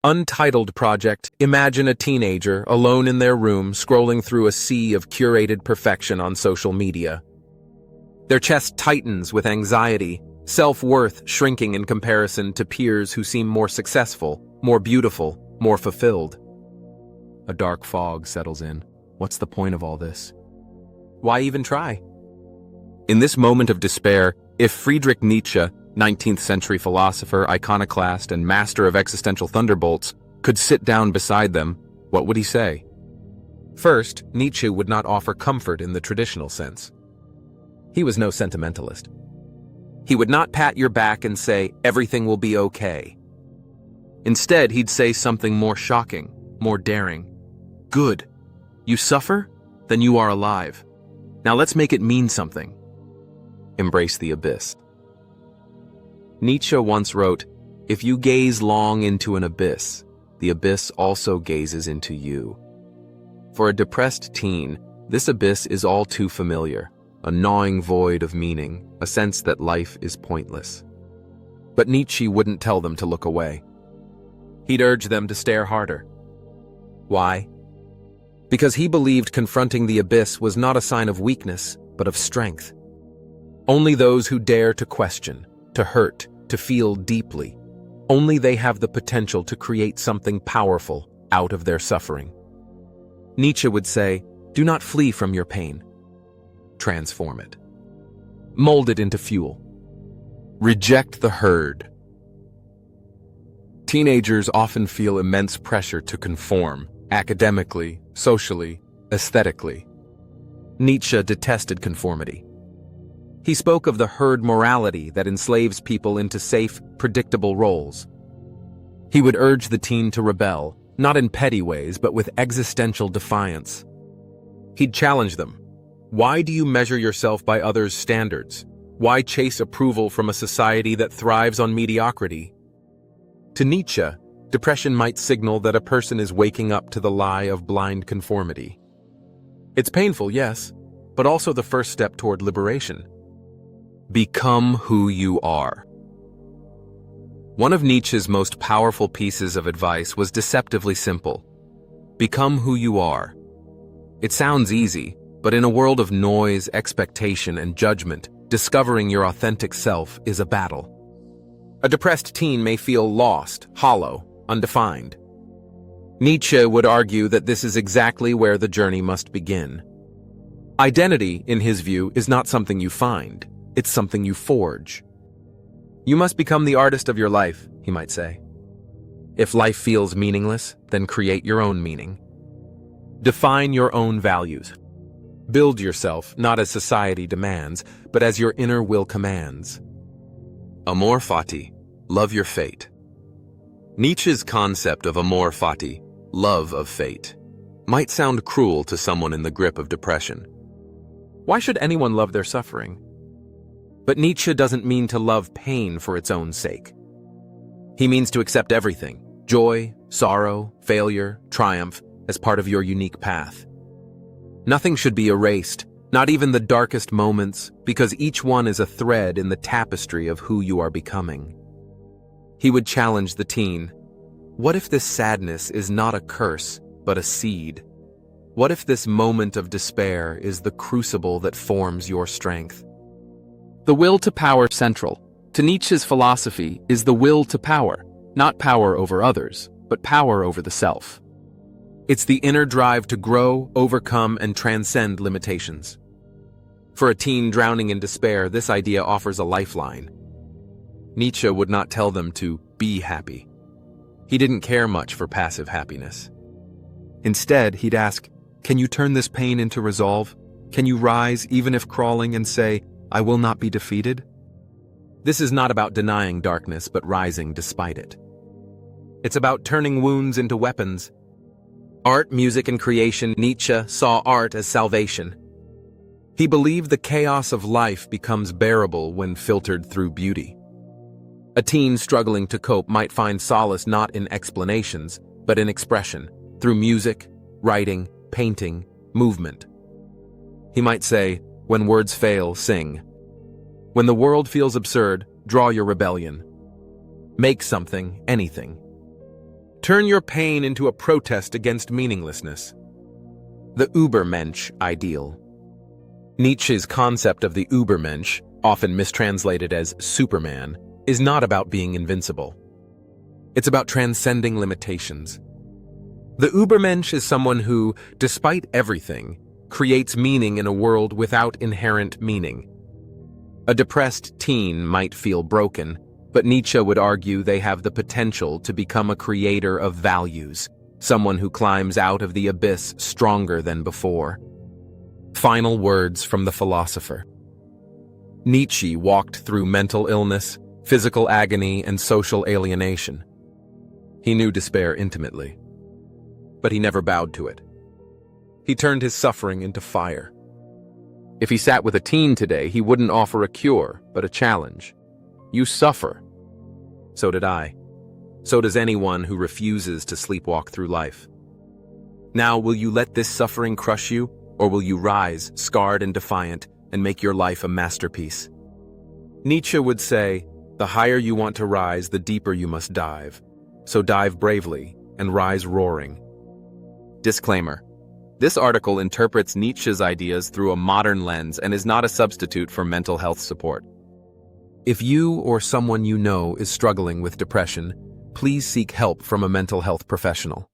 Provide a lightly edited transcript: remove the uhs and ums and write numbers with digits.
Untitled project. Imagine a teenager alone in their room scrolling through a sea of curated perfection on social media. Their chest tightens with anxiety, self-worth shrinking in comparison to peers who seem more successful, more beautiful, more fulfilled. A dark fog settles in. What's the point of all this? Why even try? In this moment of despair, if Friedrich Nietzsche, 19th century philosopher, iconoclast, and master of existential thunderbolts, could sit down beside them, what would he say? First, Nietzsche would not offer comfort in the traditional sense. He was no sentimentalist. He would not pat your back and say, everything will be okay. Instead, he'd say something more shocking, more daring. Good. You suffer? Then you are alive. Now let's make it mean something. Embrace the abyss. Nietzsche once wrote, "If you gaze long into an abyss, the abyss also gazes into you." For a depressed teen, this abyss is all too familiar, a gnawing void of meaning, a sense that life is pointless. But Nietzsche wouldn't tell them to look away. He'd urge them to stare harder. Why? Because he believed confronting the abyss was not a sign of weakness, but of strength. Only those who dare to question, to hurt, to feel deeply, only they have the potential to create something powerful out of their suffering. Nietzsche would say, do not flee from your pain. Transform it. Mold it into fuel. Reject the herd. Teenagers often feel immense pressure to conform, academically, socially, aesthetically. Nietzsche detested conformity. He spoke of the herd morality that enslaves people into safe, predictable roles. He would urge the teen to rebel, not in petty ways, but with existential defiance. He'd challenge them. Why do you measure yourself by others' standards? Why chase approval from a society that thrives on mediocrity? To Nietzsche, depression might signal that a person is waking up to the lie of blind conformity. It's painful, yes, but also the first step toward liberation. Become who you are. One of Nietzsche's most powerful pieces of advice was deceptively simple. Become who you are. It sounds easy, but in a world of noise, expectation, and judgment, discovering your authentic self is a battle. A depressed teen may feel lost, hollow, undefined. Nietzsche would argue that this is exactly where the journey must begin. Identity, in his view, is not something you find. It's something you forge. You must become the artist of your life, he might say. If life feels meaningless, then create your own meaning. Define your own values. Build yourself, not as society demands, but as your inner will commands. Amor fati, love your fate. Nietzsche's concept of amor fati, love of fate, might sound cruel to someone in the grip of depression. Why should anyone love their suffering? But Nietzsche doesn't mean to love pain for its own sake. He means to accept everything, joy, sorrow, failure, triumph, as part of your unique path. Nothing should be erased, not even the darkest moments, because each one is a thread in the tapestry of who you are becoming. He would challenge the teen. What if this sadness is not a curse, but a seed? What if this moment of despair is the crucible that forms your strength? The will to power central to Nietzsche's philosophy is the will to power, not power over others, but power over the self. It's the inner drive to grow, overcome, and transcend limitations. For a teen drowning in despair, this idea offers a lifeline. Nietzsche would not tell them to be happy. He didn't care much for passive happiness. Instead, he'd ask, can you turn this pain into resolve? Can you rise even if crawling and say, I will not be defeated? This is not about denying darkness, but rising despite it. It's about turning wounds into weapons. Art, music, and creation. Nietzsche saw art as salvation. He believed the chaos of life becomes bearable when filtered through beauty. A teen struggling to cope might find solace not in explanations, but in expression, through music, writing, painting, movement. He might say, when words fail, sing. When the world feels absurd, draw your rebellion. Make something, anything. Turn your pain into a protest against meaninglessness. The Übermensch ideal. Nietzsche's concept of the Übermensch, often mistranslated as Superman, is not about being invincible. It's about transcending limitations. The Übermensch is someone who, despite everything, creates meaning in a world without inherent meaning. A depressed teen might feel broken, but Nietzsche would argue they have the potential to become a creator of values, someone who climbs out of the abyss stronger than before. Final words from the philosopher. Nietzsche walked through mental illness, physical agony, and social alienation. He knew despair intimately, but he never bowed to it. He turned his suffering into fire. If he sat with a teen today, he wouldn't offer a cure, but a challenge. You suffer. So did I. So does anyone who refuses to sleepwalk through life. Now, will you let this suffering crush you, or will you rise, scarred and defiant, and make your life a masterpiece? Nietzsche would say, the higher you want to rise, the deeper you must dive. So dive bravely and rise roaring. Disclaimer. This article interprets Nietzsche's ideas through a modern lens and is not a substitute for mental health support. If you or someone you know is struggling with depression, please seek help from a mental health professional.